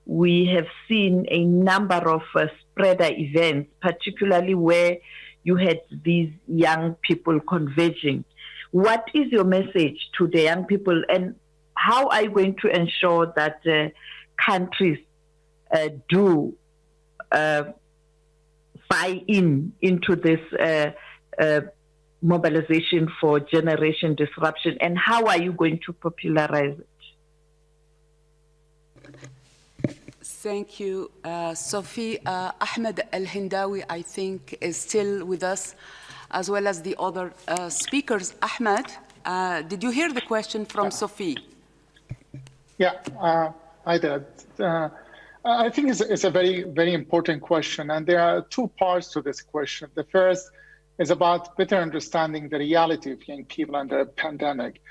we have seen a number of spreader events, particularly where you had these young people converging. What is your message to the young people, and how are you going to ensure that countries do buy into this mobilization for generation disruption, and how are you going to popularize it? Thank you, Sophie. Ahmed Al-Hindawi, I think, is still with us, as well as the other speakers. Ahmed, did you hear the question from Sophie? Yeah, I did. I think it's a very, very important question, and there are two parts to this question. The first is about better understanding the reality of young people under a pandemic.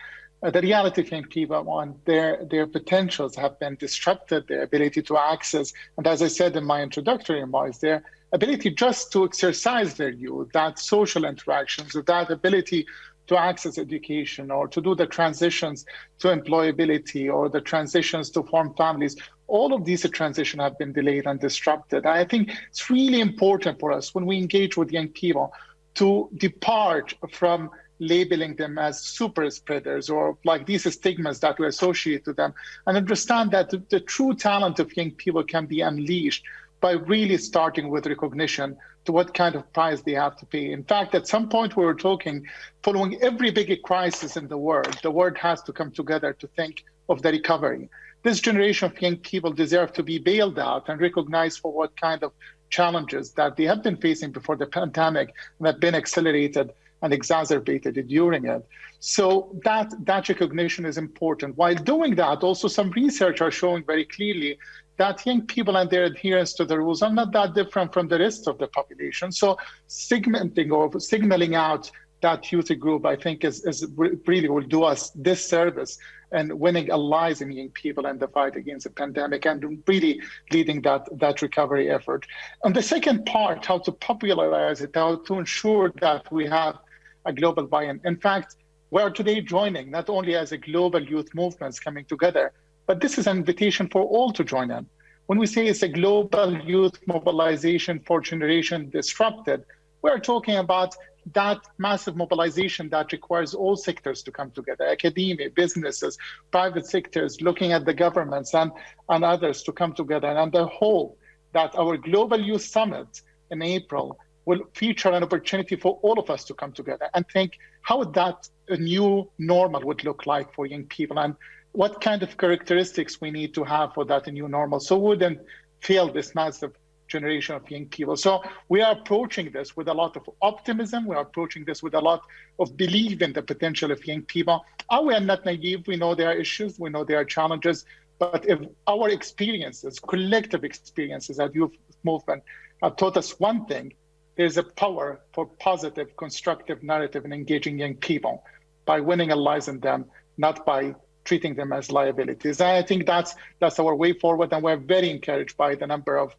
The reality of young people on their potentials have been disrupted, their ability to access, and as I said in my introductory remarks, their ability just to exercise their youth, that social interactions, or that ability to access education, or to do the transitions to employability, or the transitions to form families. All of these transitions have been delayed and disrupted. I think it's really important for us when we engage with young people to depart from labeling them as super spreaders or like these stigmas that we associate to them, and understand that the true talent of young people can be unleashed by really starting with recognition to what kind of price they have to pay. In fact, at some point we were talking, following every big crisis in the world has to come together to think of the recovery. This generation of young people deserve to be bailed out and recognized for what kind of challenges that they have been facing before the pandemic and have been accelerated and exacerbated during it. So that recognition is important. While doing that, also some research are showing very clearly that young people and their adherence to the rules are not that different from the rest of the population. So segmenting or signaling out that youth group, I think, is really will do us disservice and winning allies in young people in the fight against the pandemic and really leading that recovery effort. And the second part, how to popularize it, how to ensure that we have a global buy-in. In fact, we are today joining not only as a global youth movements coming together, but this is an invitation for all to join in. When we say it's a global youth mobilization for generation disrupted, we're talking about that massive mobilization that requires all sectors to come together, academia, businesses, private sectors, looking at the governments and others to come together. And I hope that our Global Youth Summit in April will feature an opportunity for all of us to come together and think how that a new normal would look like for young people and what kind of characteristics we need to have for that new normal so we wouldn't fail this massive generation of young people. So we are approaching this with a lot of optimism. We are approaching this with a lot of belief in the potential of young people. We are not naive. We know there are issues. We know there are challenges. But if our experiences, collective experiences at youth movement have taught us one thing, there's a power for positive, constructive narrative in engaging young people by winning allies in them, not by treating them as liabilities. And I think that's our way forward. And we're very encouraged by the number of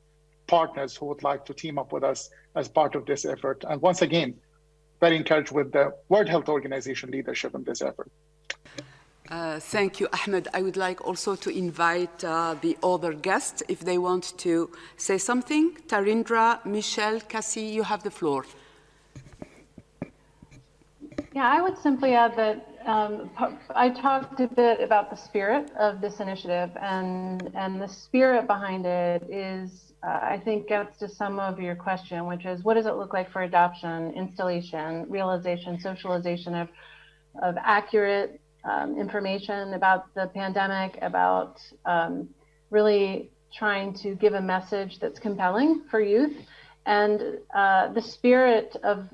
partners who would like to team up with us as part of this effort. And once again, very encouraged with the World Health Organization leadership in this effort. Thank you, Ahmed. I would like also to invite the other guests if they want to say something. Tarindra, Michelle, Cassie, you have the floor. Yeah, I would simply add that I talked a bit about the spirit of this initiative, and the spirit behind it is, I think, gets to some of your question, which is, what does it look like for adoption, installation, realization, socialization of accurate information about the pandemic, about really trying to give a message that's compelling for youth. And the spirit of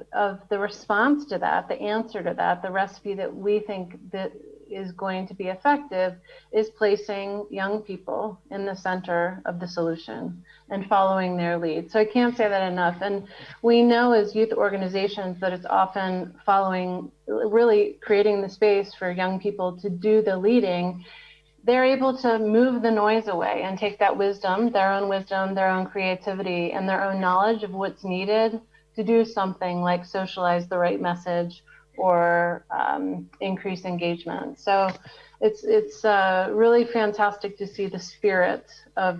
the response to that, the answer to that, the recipe that we think that is going to be effective is placing young people in the center of the solution and following their lead. So I can't say that enough. And we know as youth organizations that it's often following, really creating the space for young people to do the leading. They're able to move the noise away and take that wisdom, their own creativity, and their own knowledge of what's needed to do something like socialize the right message or increase engagement. So it's really fantastic to see the spirit of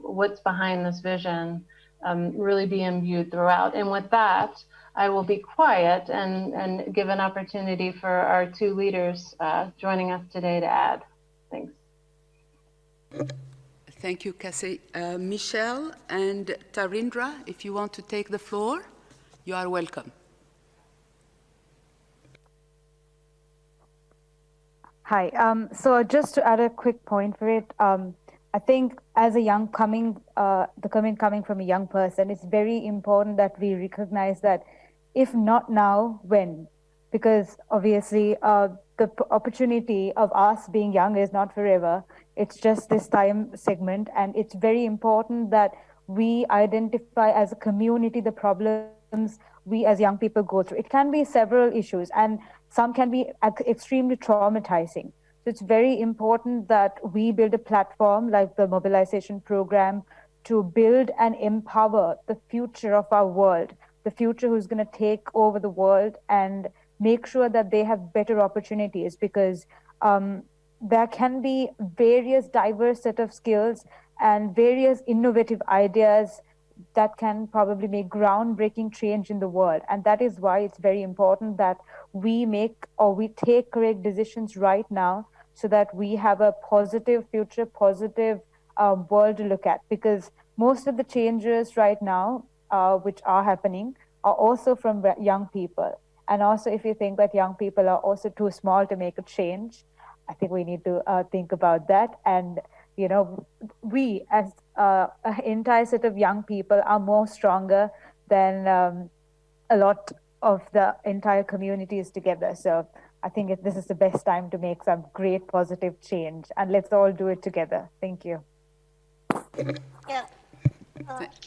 what's behind this vision really be imbued throughout. And with that, I will be quiet and give an opportunity for our two leaders joining us today to add. Thanks. Thank you, Cassie. Michelle and Tarindra, if you want to take the floor, you are welcome. Hi. So just to add a quick point for it, I think as a coming from a young person, it's very important that we recognize that if not now, when? Because obviously the opportunity of us being young is not forever. It's just this time segment. And it's very important that we identify as a community the problems we as young people go through. It can be several issues, and some can be extremely traumatizing. So it's very important that we build a platform like the mobilization program to build and empower the future of our world, the future who's going to take over the world, and make sure that they have better opportunities, because there can be various diverse set of skills and various innovative ideas that can probably make groundbreaking change in the world. And that is why it's very important that we take correct decisions right now so that we have a positive future, positive world to look at. Because most of the changes right now, which are happening, are also from young people. And also, if you think that young people are also too small to make a change, I think we need to think about that. And, we as an entire set of young people are more stronger than a lot of the entire communities together. So I think this is the best time to make some great positive change. And let's all do it together. Thank you. Yeah.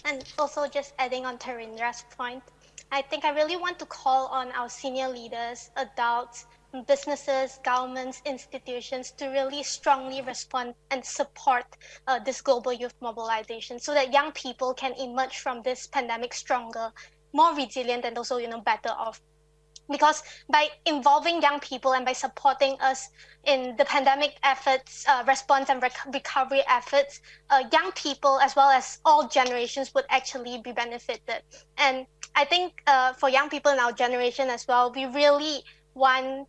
And also just adding on Tarindra's point, I think I really want to call on our senior leaders, adults, businesses, governments, institutions to really strongly respond and support this global youth mobilization so that young people can emerge from this pandemic stronger, more resilient, and also better off. Because by involving young people and by supporting us in the pandemic efforts, response and recovery efforts, young people as well as all generations would actually be benefited. And I think for young people in our generation as well, we really want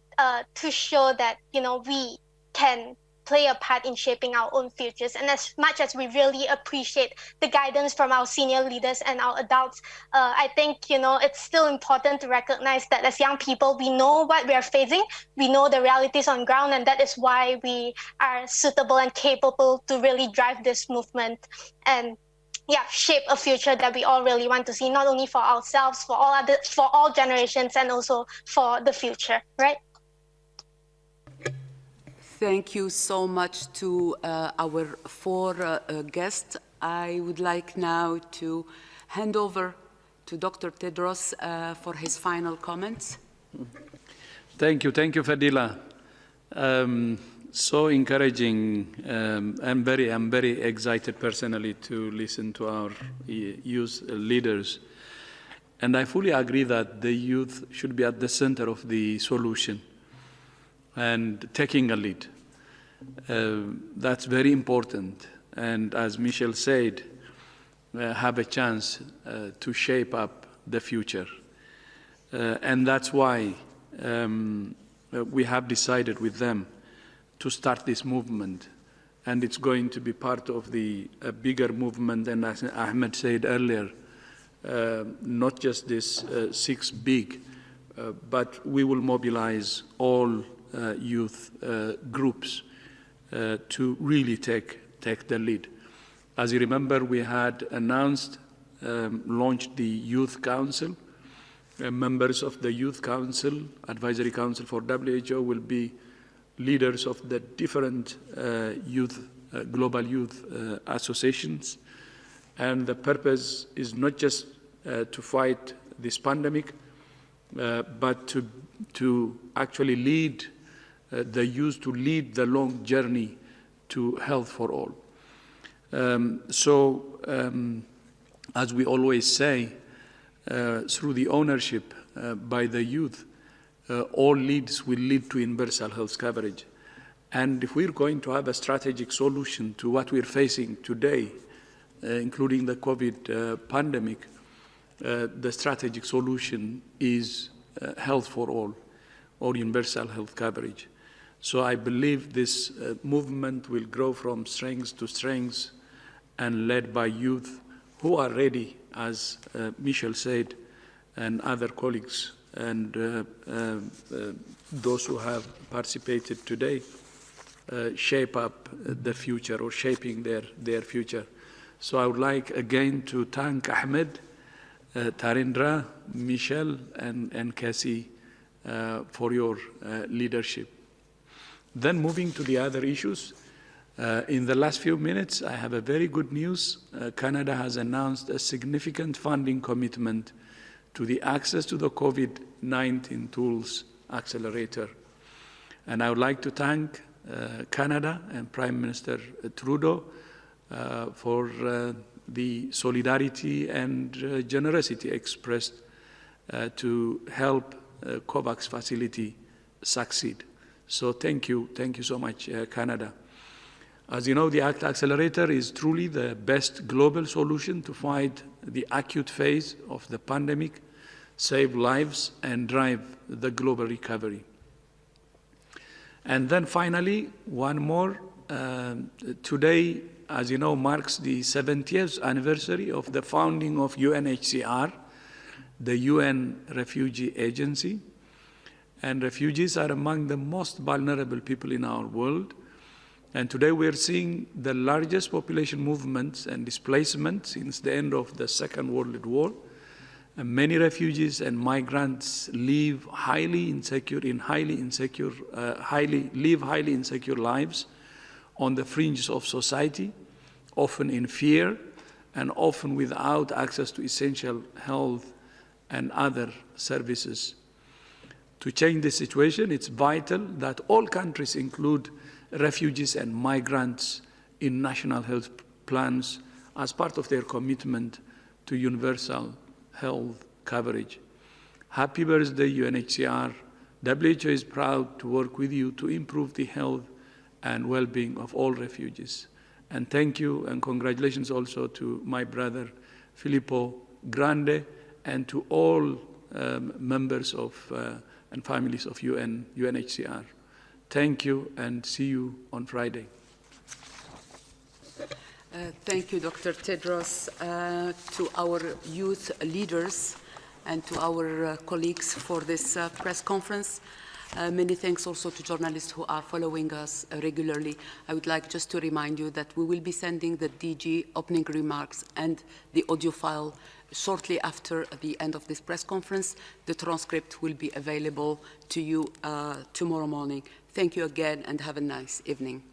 to show that we can play a part in shaping our own futures. And as much as we really appreciate the guidance from our senior leaders and our adults, I think it's still important to recognize that as young people, we know what we are facing, we know the realities on ground, and that is why we are suitable and capable to really drive this movement and shape a future that we all really want to see, not only for ourselves, for all generations, and also for the future, right? Thank you so much to our four guests. I would like now to hand over to Dr. Tedros for his final comments. Thank you, Fadila. So encouraging. I'm very excited personally to listen to our youth leaders. And I fully agree that the youth should be at the center of the solution. and taking a lead. That's very important. And as Michel said, have a chance to shape up the future. And that's why we have decided with them to start this movement. And it's going to be part of the bigger movement. And as Ahmed said earlier, not just this 6 big, but we will mobilize all youth groups to really take the lead. As you remember, we had announced, launched the Youth Council. Members of the Youth Council, Advisory Council for WHO, will be leaders of the different global youth associations. And the purpose is not just to fight this pandemic, but to actually lead the youth, to lead the long journey to health for all. As we always say, through the ownership by the youth, all leads will lead to universal health coverage. And if we're going to have a strategic solution to what we're facing today, including the COVID pandemic, the strategic solution is health for all, or universal health coverage. So I believe this movement will grow from strength to strength and led by youth who are ready, as Michel said, and other colleagues, and those who have participated today, shape up the future or shaping their future. So I would like again to thank Ahmed, Tarindra, Michel, and Cassie for your leadership. Then moving to the other issues, in the last few minutes, I have a very good news. Canada has announced a significant funding commitment to the Access to the COVID-19 Tools Accelerator. And I would like to thank Canada and Prime Minister Trudeau for the solidarity and generosity expressed to help COVAX facility succeed. So thank you so much, Canada. As you know, the ACT Accelerator is truly the best global solution to fight the acute phase of the pandemic, save lives, and drive the global recovery. And then finally, one more. Today, as you know, marks the 70th anniversary of the founding of UNHCR, the UN Refugee Agency. And refugees are among the most vulnerable people in our world. And today we are seeing the largest population movements and displacement since the end of the Second World War. And many refugees and migrants live highly insecure lives on the fringes of society, often in fear and often without access to essential health and other services. To change this situation, it's vital that all countries include refugees and migrants in national health plans as part of their commitment to universal health coverage. Happy birthday, UNHCR. WHO is proud to work with you to improve the health and well-being of all refugees. And thank you and congratulations also to my brother, Filippo Grande, and to all members of and families of UNHCR. Thank you and see you on Friday. Thank you, Dr. Tedros, to our youth leaders and to our colleagues for this press conference. Many thanks also to journalists who are following us regularly. I would like just to remind you that we will be sending the DG opening remarks and the audio file shortly after the end of this press conference. The transcript will be available to you tomorrow morning. Thank you again and have a nice evening.